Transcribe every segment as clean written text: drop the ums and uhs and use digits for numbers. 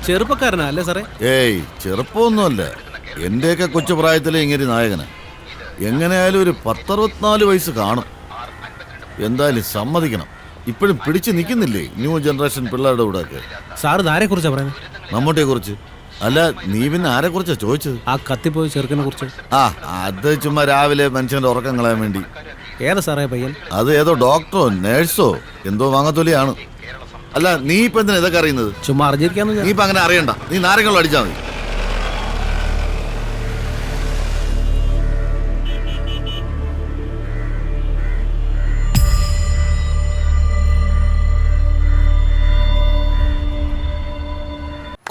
ചെറുപ്പക്കാരനാ അല്ലേ സാറേ? ഏയ് ചെറുപ്പമൊന്നുമല്ല, എന്റെയൊക്കെ കൊച്ചു പ്രായത്തിലെ ഇങ്ങനെ നായകന്. എങ്ങനെയായാലും ഒരു 10-64 വയസ്സ് കാണും. എന്തായാലും സമ്മതിക്കണം, ഇപ്പോഴും പിടിച്ചു നിൽക്കുന്നില്ലേ ന്യൂ ജനറേഷൻ പിള്ളേരുടെ കൂടെ ഒക്കെ. സാർ ആരെ കുറിച്ചാ പറയുന്നത്? മമ്മൂട്ടിയെ കുറിച്ച്. അല്ല, നീ പിന്നെ ആരെ കുറിച്ചാ ചോദിച്ചത്? ആ കത്തിപ്പോയി ചെറുക്കനെ കുറിച്ച്. ആ, അത് ചുമ്മാ രാവിലെ മനുഷ്യന്റെ ഉറക്കം കളയാൻ വേണ്ടി. ഏതാ സാറേ പയ്യൻ? അത് ഏതോ ഡോക്ടറോ നേഴ്സോ എന്തോ വാങ്ങത്തൊലിയാണ്. അല്ല, നീ ഇപ്പൊ എന്തിനാ ഇതൊക്കെ അറിയുന്നത്? ചുമ്മാ അറിഞ്ഞിരിക്കാന്ന്. നീ ഇപ്പൊ അങ്ങനെ അറിയണ്ട, നീ നാരങ്ങളും അടിച്ചാൽ മതി.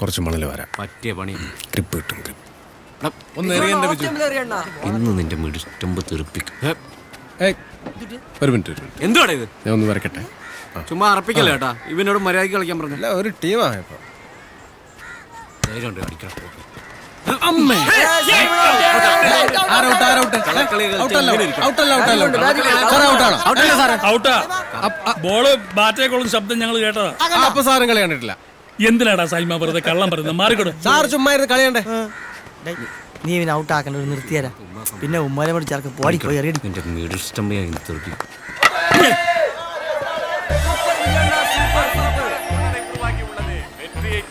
കുറച്ച് മണല് വരാം. പറ്റിയ പണി. ഗ്രിപ്പ് കിട്ടും. ഇന്ന് നിന്റെ മിടുമ്പ് തെറിപ്പിക്കും. ഒരു മിനിറ്റ്. എന്തുവാടാ ഇത്? ഞാൻ ഒന്ന് വരക്കട്ടെ. ചുമ്മാ അറപ്പിക്കല്ലേ കേട്ടാ. ഇവനോട് മര്യാദയ്ക്ക് കളിക്കാൻ പറഞ്ഞില്ല. ഒരു ടീമായപ്പോ ബോള് ബാറ്റേക്കോളും ശബ്ദം ഞങ്ങൾ കേട്ടതാ. അപ്പൊ സാറും കളി കണ്ടിട്ടില്ല. എന്തിനാടാ സൈമ വെറുതെ കള്ളം പറയുന്നത്? മാറിക്കൊടു സാർ ചുമ്മാ ഇരുന്ന് കളിയണ്ടേ. നീ ഇവനെ ഔട്ടാക്കണ്ട, ഒരു നിർത്തിയരാ. പിന്നെ ഉമ്മാരെ കൂടി ചേർക്ക് പോടി പോയി അറിയടി. എന്റെ മിടുസ്റ്റമ്മയായി തെറിപ്പിക്കും.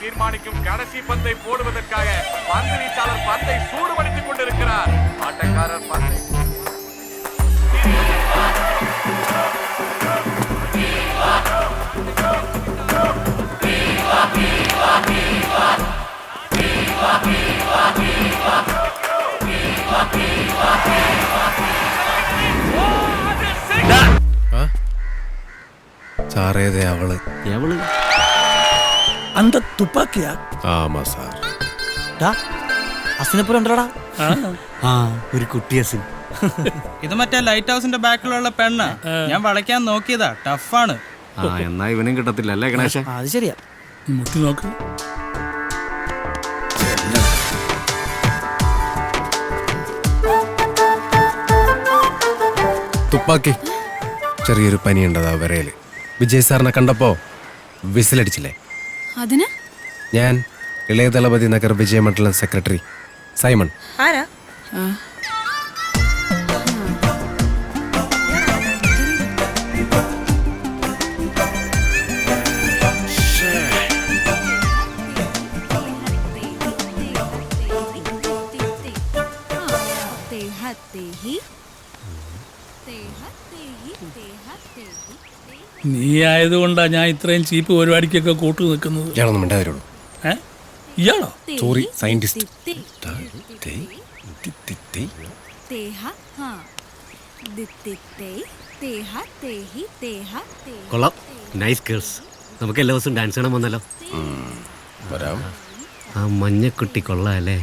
தீர்மானிக்கும் கடைசி பந்தை போடுவதற்காக பந்து வீச்சாளர் பந்தை சூடுபடுத்திக் கொண்டிருக்கிறார். ஆட்டக்காரர் பந்தை സാറേതേ അവള് அந்த துப்பாக்கியா? ആമാ സാർ. അസിനപ്പുറം ഉണ്ടോടാ? ഒരു കുട്ടി അസിൻ. ഇത് മറ്റേ ലൈറ്റ് ഹൗസിന്റെ ബാക്കിലുള്ള പെണ്ണ്. ഞാൻ വളയ്ക്കാൻ നോക്കിയതാ, ടഫാണ്. എന്നാ ഇവനും കിട്ടത്തില്ല അല്ലേ ഗണേശ? അത് ശരിയാ. മുട്ടി നോക്ക്. തുപ്പാക്കി. ചെറിയൊരു പനിയുണ്ടതാ വരയില്. വിജയ് സാറിനെ കണ്ടപ്പോ വിസിലടിച്ചില്ലേ? അതിന് ഞാൻ ഇളയ ദളപതി നഗർ വിജയമണ്ഡലം സെക്രട്ടറി സൈമൺ. ആരാ? നീ ആയതുകൊണ്ടാ ഞാൻ ഇത്രയും ചീപ്പ് പരിപാടിക്കൊക്കെ കൂട്ടു നിൽക്കുന്നത്. ഞാനൊന്നും മിണ്ടാതിരുള്ളൂ. ഇയാളോ? Sorry, scientist. കൊള്ളാം, നൈസ് ഗേൾസ്. നമുക്ക് എല്ലാ ദിവസവും ഡാൻസ് കാണാൻ വന്നല്ലോ. വരാം. ആ മഞ്ഞക്കുട്ടി കൊള്ളാല്ലേ?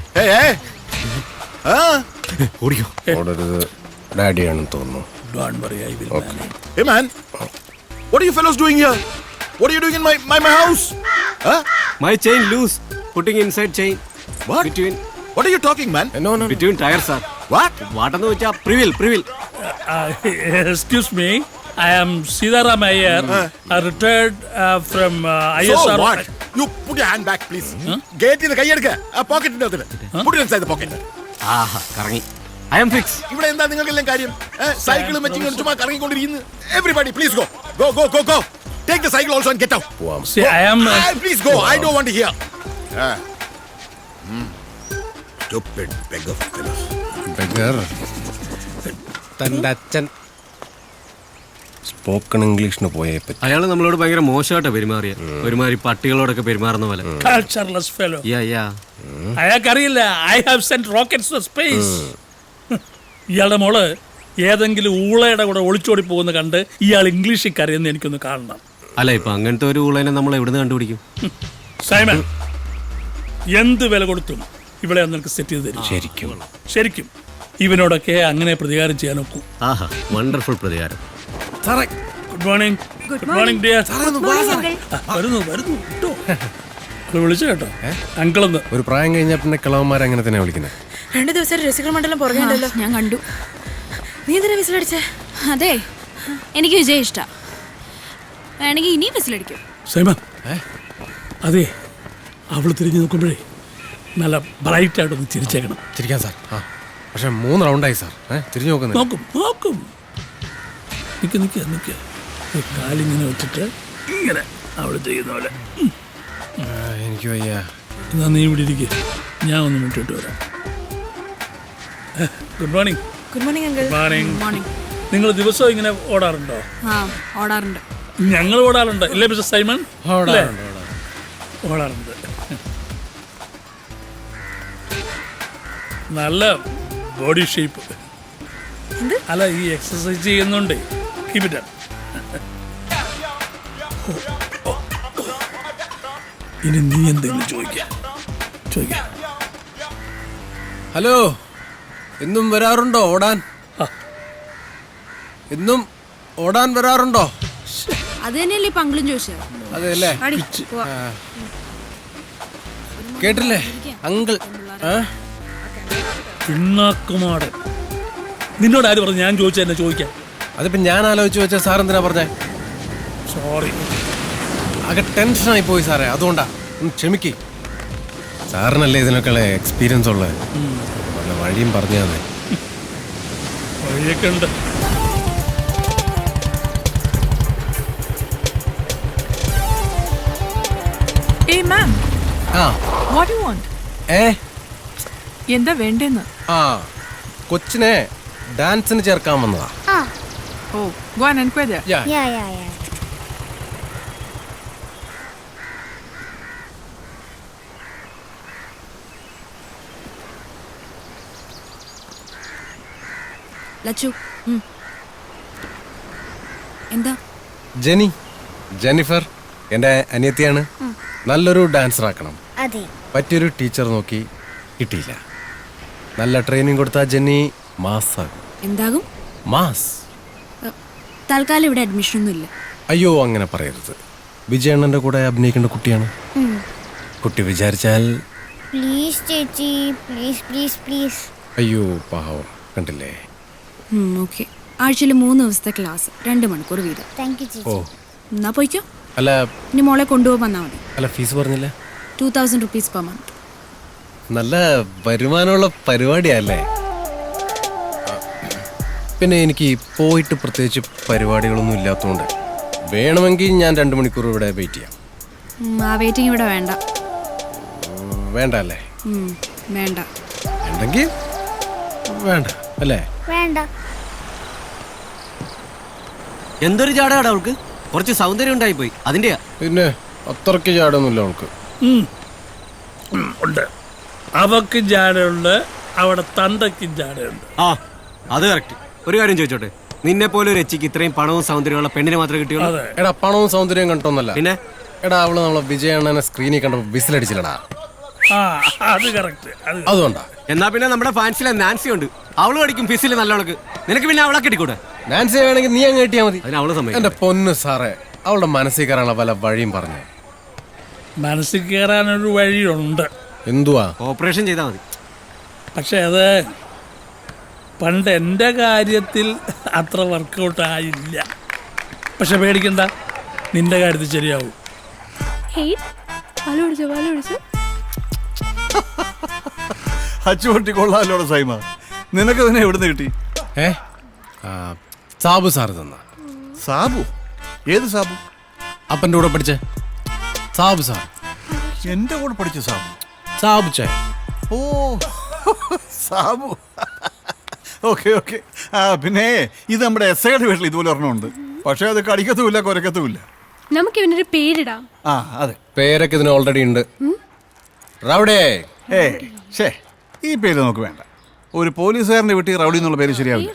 ഓടിക്കോ. ഓടരുത്, ഡാഡിയാണെന്ന് തോന്നുന്നു. Hey man, what are you fellows doing here? What are you doing in my house? Huh? My chain loose. Putting inside chain. What? Between. What are you talking, man? No. Between tires, sir. What? വാട്ടെന്ന് വെച്ചാ പ്രിവിൽ. Excuse me, I am Sidaram Iyer, retired from ISR. So what? You put your hand back, please. Gate in the കൈയെടുക്ക. ആ പോക്കറ്റിന്റെ അകത്ത്. Put it inside the pocket. ആഹാ, കറങ്ങി. I am fixed. ഇവിടെ എന്താ നിങ്ങൾക്കെല്ലാം കാര്യം? സൈക്കിളും വെച്ചിങ്ങനെ ചുമ്മാ കറങ്ങിക്കൊണ്ടിരിക്കുന്നു. Everybody, please go. Go. Take the cycle also and get out. See, I am. Please go. I don't want to hear. Stupid beggar fellows. Beggar. തന്റെ അച്ഛൻ spoken ഇംഗ്ലീഷിന് പോയേ പറ്റി. അയാള് നമ്മളോട് ഭയങ്കര മോശമായിട്ടാ പെരുമാറിയ. ഒരുമാതിരി പട്ടികളോടൊക്കെ പെരുമാറുന്ന പോലെ. Cultureless fellow. Yeah. അയാൾക്കറിയില്ല, I have sent rockets to space. ഇയാളുടെ മോള് ഏതെങ്കിലും ഊളയുടെ കൂടെ ഒളിച്ചോടി പോകുന്ന കണ്ട് ഇയാൾ ഇംഗ്ലീഷിൽ കരയെന്ന് എനിക്കൊന്ന് കാണണം. അല്ല, ഇപ്പൊ അങ്ങനത്തെ ഒരു ഊളനെ നമ്മൾ എവിടുന്ന് കണ്ടുപിടിക്കും? സൈമൺ, എന്ത് വില കൊടുത്തും ഇവിടെ നിനക്ക് സെറ്റ് ചെയ്ത് തരും. ശരിക്കും ഇവനോടൊക്കെ അങ്ങനെ പ്രതികാരം ചെയ്യാൻ ഒക്കും. ആഹാ, വണ്ടർഫുൾ പ്രതികാരം. Good morning dear. വരുന്നു കേട്ടോ. വിളിച്ചു കേട്ടോ അങ്കിളെന്ന്. ഒരു പ്രായം കഴിഞ്ഞാൽ പിന്നെ കിളവന്മാർ അങ്ങനെ തന്നെ വിളിക്കുന്നത്. 2 ദിവസം രസികർ മണ്ഡലം പുറകെയുണ്ടല്ലോ. ഞാൻ കണ്ടു. നീ എന്തിനാ വിസിലടിച്ചേ? അതെ, എനിക്ക് വിജയ് ഇഷ്ടം. വേണമെങ്കിൽ ഇനിയും വിസിലടിക്കും. സൈമ, അതെ അവൾ തിരിഞ്ഞു നോക്കുമ്പോഴേ നല്ല ബ്രൈറ്റായിട്ടൊന്ന് ചിരിച്ചേക്കണം. ചിരിക്കാം സാർ. ആ പക്ഷെ 3 റൗണ്ടായി സാർ. തിരിഞ്ഞു നോക്കുന്നത്. നോക്കും നോക്കും. നിൽക്കുക നിൽക്കുക നിൽക്കുക. കാലിങ്ങനെ വെച്ചിട്ട് ഇങ്ങനെ അവൾ ചെയ്യുന്ന പോലെ. എനിക്ക് വയ്യ. എന്നാ നീ ഇവിടെ ഇരിക്കുക, ഞാൻ ഒന്ന് മുട്ടിട്ട് വരാം. Good morning. Good morning uncle. Morning. Morning. നിങ്ങൾ ദിവസവും ഇങ്ങനെ ഓടാറുണ്ടോ? ആ ഓടാറുണ്ട്. ഞങ്ങൾ ഓടാറുണ്ട് ഇല്ലേ മിസ്റ്റർ സൈമൺ? ഓടാറുണ്ട്. നല്ല ബോഡി ഷേപ്പ്. അല്ല ഈ എക്സസൈസ് ചെയ്യുന്നുണ്ട്. Keep it up. ഇനി നീ എന്തെങ്കിലും ചോദിക്കാം. ഹലോ, എന്നും വരാറുണ്ടോ ഓടാൻ? എന്നും ഓടാൻ വരാറുണ്ടോ? അത് തന്നെയല്ലേ ഇപ്പൊ അങ്കിളും ചോദിച്ചത്. അതെല്ലേ? കേട്ടില്ലേ അങ്കിൾ? പിണ്ണാക്കുമാട്. നിന്നോട് ആര് പറഞ്ഞു ഞാൻ ചോദിച്ചാ എന്നെ ചോദിക്കാം? അതിപ്പോ ഞാൻ ആലോചിച്ച് വെച്ച സാർ എന്തിനാ പറഞ്ഞേ? സോറി, ആകെ ടെൻഷനായി പോയി സാറേ, അതുകൊണ്ടാ. ക്ഷമിക്ക്. സാറിനല്ലേ ഇതിനൊക്കെയുള്ള എക്സ്പീരിയൻസ് ഉള്ളത്. നല്ല വഴിയും പറഞ്ഞു തന്നെ. വഴിയൊക്കെ ഉണ്ട്. Hey ma'am, ആ what do you want? എന്താ വേണ്ടെന്ന്? ആ കൊച്ചിനെ ഡാൻസിന് ചേർക്കാൻ വന്നതാ. Oh, go and inquire there. Yeah. Lachu. എന്താ? ജെന്നിഫർ എൻ്റെ അനിയത്തിയാണ്. നല്ലൊരു ഡാൻസർ ആക്കണം. പറ്റിയൊരു ടീച്ചർ നോക്കി കിട്ടിയില്ല. നല്ല ട്രെയിനിങ് കൊടുത്താൽ ജെന്നി മാസാകും. എന്താകും? മാസ്. തൽക്കാലം ഇവിടെ അഡ്മിഷൻ ഒന്നും ഇല്ല. അയ്യോ അങ്ങനെ പറയരുത്. വിജയണ്ണൻ്റെ കൂടെ അഭിനയിക്കേണ്ട കുട്ടിയാണ്. കുട്ടി വിചാരിച്ചാൽ. പ്ലീസ് ചേച്ചി, പ്ലീസ് പ്ലീസ് പ്ലീസ്. അയ്യോ പാവം, കണ്ടില്ലേ? ഓക്കെ. ആഴ്ചയിൽ 3 ദിവസത്തെ ക്ലാസ്, 2 മണിക്കൂർ വീതം. താങ്ക് യു ചേച്ചി. ഓ എന്നാ പോയിക്കോ. അല്ല ഇനി മോളെ കൊണ്ടുപോകാൻ വന്നാൽ മതി. അല്ല ഫീസ് പറഞ്ഞില്ല? 2000 rupees per month. നല്ല വരുമാനമുള്ള പരിപാടിയല്ലേ? പിന്നെ എനിക്ക് പോയിട്ട് പ്രത്യേകിച്ച് പരിപാടികളൊന്നും ഇല്ലാത്തതുകൊണ്ട് വേണമെങ്കിൽ ഞാൻ 2 മണിക്കൂർ ഇവിടെ വെയിറ്റ് ചെയ്യാം. ആ വെയിറ്റിംഗ് ഇവിടെ വേണ്ട. വേണ്ട അല്ലേ? വേണ്ട. ഉണ്ടെങ്കിൽ വേണ്ട അല്ലേ? വേണ്ട. എന്തൊരു ചാടാടാ അവൾക്ക്. കുറച്ച് സൗന്ദര്യം ഉണ്ടായി പോയി, അതിന്റെയാ. പിന്നെ അത്രയ്ക്ക് ചാടൊന്നുമില്ല അവൾക്ക്. ഉണ്ട്. അവക്ക് ജാടയുണ്ട്, അവിടെ തന്തയ്ക്കും ജാടയുണ്ട്. ആ അത് കറക്റ്റ്. ഒരു കാര്യം ചോദിച്ചോട്ടെ, നിന്നെ പോലെ ഒരു എച്ചിക്ക് ഇത്രയും പണവും സൗന്ദര്യമുള്ള പെണ്ണിനെ മാത്രമേ കിട്ടിയുള്ളൂ? എടാ പണവും സൗന്ദര്യവും കണ്ടോന്നല്ല. പിന്നെ എടാ അവള് നമ്മളെ വിജയണ്ണനെ സ്ക്രീനിൽ കണ്ടപ്പോ വിസിലടിച്ചില്ലടാ. അത് കറക്റ്റ്. അതുകൊണ്ടാ. എന്നാ പിന്നെ നമ്മുടെ ഫാൻസിലെ നാൻസി ഉണ്ട്, അവള് പഠിക്കും ഫിസിൽ നല്ലവൾക്ക്. നിനക്ക് പിന്നെ അവളെ കിട്ടിക്കൂടെ? നാൻസി വേണമെങ്കിൽ നീ അങ്ങ് കിട്ടിയാ മതി. അതിന് അവള് സമയം. എന്റെ പൊന്ന് സാറേ, അവളുടെ മനസ്സിൽ കയറാനുള്ള പല വഴിയും പറഞ്ഞു. മനസ്സിൽ കയറാനൊരു വഴിയുണ്ട്. എന്തുവാ? ഓപ്പറേഷൻ ചെയ്താൽ മതി. പക്ഷെ അത് പണ്ട് എൻ്റെ കാര്യത്തിൽ അത്ര വർക്കൗട്ട് ആയില്ല. പക്ഷെ പേടിക്കണ്ട, നിന്റെ കാര്യത്തിൽ ശരിയാവും. അച്ചുപൊട്ടി കൊള്ളാലോടെ സൈമ. നിനക്ക് തന്നെ എവിടുന്ന് കിട്ടി? സാബു സാറ് തന്ന. സാബു? ഏത് സാബു? അപ്പൻ്റെ കൂടെ പഠിച്ച സാബു സാർ. എന്റെ കൂടെ പഠിച്ച സാബു? സാബു ചേ. ഓ സാബു. Okay okay. പിന്നെ ഇത് നമ്മുടെ എസ് ഐയുടെ വീട്ടിൽ ഇതുപോലെ ഒരെണ്ണമുണ്ട്. പക്ഷെ അത് കടിക്കത്തുമില്ല, കുരക്കത്തുമില്ല. നമുക്ക് ഇവനൊരു പേരിടാം. അതെ, പേരൊക്കെ ഇതിന് ഓൾറെഡി ഉണ്ട്. റൗഡേ. ഈ പേര് നമുക്ക് വേണ്ട. ഒരു പോലീസുകാരന്റെ വീട്ടിൽ റൗഡി എന്നുള്ള പേര് ശരിയാവില്ല.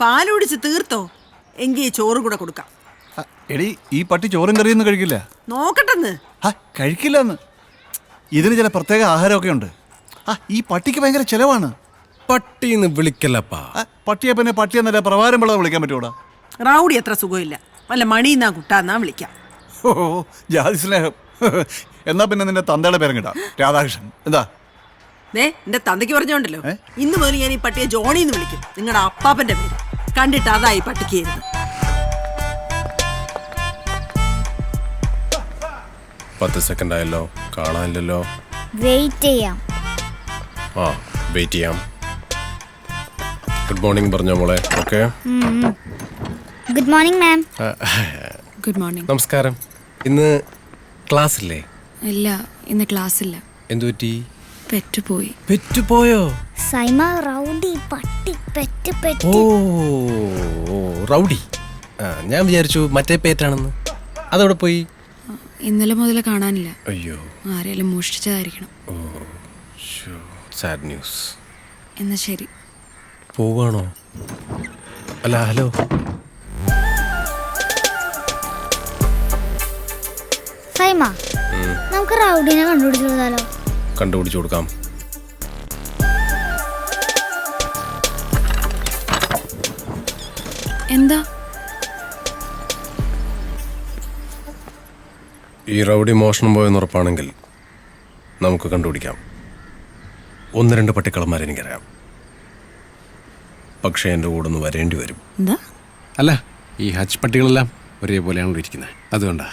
പാലുടിച്ച് തീർത്തോ? എങ്കിൽ ചോറ് കൂടെ കൊടുക്കാം. എടി, ഈ പട്ടി ചോറും കറിയൊന്നും കഴിക്കില്ല. നോക്കട്ടെന്ന്. കഴിക്കില്ലെന്ന്. ഇതിന് ചില പ്രത്യേക ആഹാരമൊക്കെ ഉണ്ട്. ഈ പട്ടിക്ക് ഭയങ്കര ചെലവാണ്. പട്ടിന്ന് വിളിക്കല്ലപ്പാ. പട്ടിയെ പിന്നെ പട്ടി എന്നല്ല പ്രവാരം പിള്ളേ വിളിക്കാൻ പറ്റൂടാ. റൗഡി അത്ര സുഖമില്ല, വല്ല മണിന്നാ കുട്ടാന്നാ വിളിക്കാം. ഓ ജാതി സ്നേഹം. എന്നാ പിന്നെ നിന്റെ തന്തയുടെ പേരും കിട്ടാം, രാധാകൃഷ്ണൻ. എന്താ? എന്റെ തന്തയ്ക്ക് പറഞ്ഞോണ്ടല്ലോ, ഇന്ന് മുതൽ ഞാൻ ഈ പട്ടിയെ ജോണി എന്ന് വിളിക്കും. നിങ്ങളുടെ അപ്പാപ്പന്റെ പേര് കണ്ടിട്ട് അതായി പട്ടിക്ക്. 10 സെക്കൻഡ് ആയല്ലോ, കാണാനില്ലല്ലോ. വെയിറ്റ് ചെയ്യാം. ആ, വെയിറ്റ് ചെയ്യാം. ഗുഡ് മോർണിംഗ് പറഞ്ഞോ മോളെ. Okay, good morning ma'am. Good morning. നമസ്കാരം. ഇന്ന് ക്ലാസ് ഇല്ലേ? ഇല്ല, ഇന്ന് ക്ലാസ് ഇല്ല. എന്തു പറ്റി? പെറ്റുപോയി. പെറ്റുപോയോ? സൈമ റൗഡി പട്ടി പെറ്റ് പെറ്റ്. ഓ റൗഡി. ഞാൻ വിചാരിച്ചു മറ്റേ പേറ്റാണെന്ന്. അതവിടെ പോയി? ഇന്നലെ മുതൽ കാണാനില്ല. അയ്യോ, ആരെങ്കിലും മോഷ്ടിച്ചതായിരിക്കണം. ഓ സാഡ് ന്യൂസ്. എന്നാ ശരി. പോവാണോ? അല്ല, ഹലോ. സൈമ, നമുക്ക് റൗഡിനെ കണ്ടുപിടിച്ചു കൊടുത്താലോ? കണ്ടുപിടിച്ചു കൊടുക്കാം. എന്താ? ഈ റൗഡി മോഷണം പോയെന്ന് ഉറപ്പാണെങ്കിൽ നമുക്ക് കണ്ടുപിടിക്കാം. 1-2 പട്ടിക്കളന്മാരെ എനിക്കറിയാം. പക്ഷേ എൻ്റെ കൂടെ ഒന്ന് വരേണ്ടി വരും. എന്താ? അല്ല, ഈ ഹച്ച് പട്ടികളെല്ലാം ഒരേപോലെയാണ് ഇരിക്കുന്നത്, അതുകൊണ്ടാ.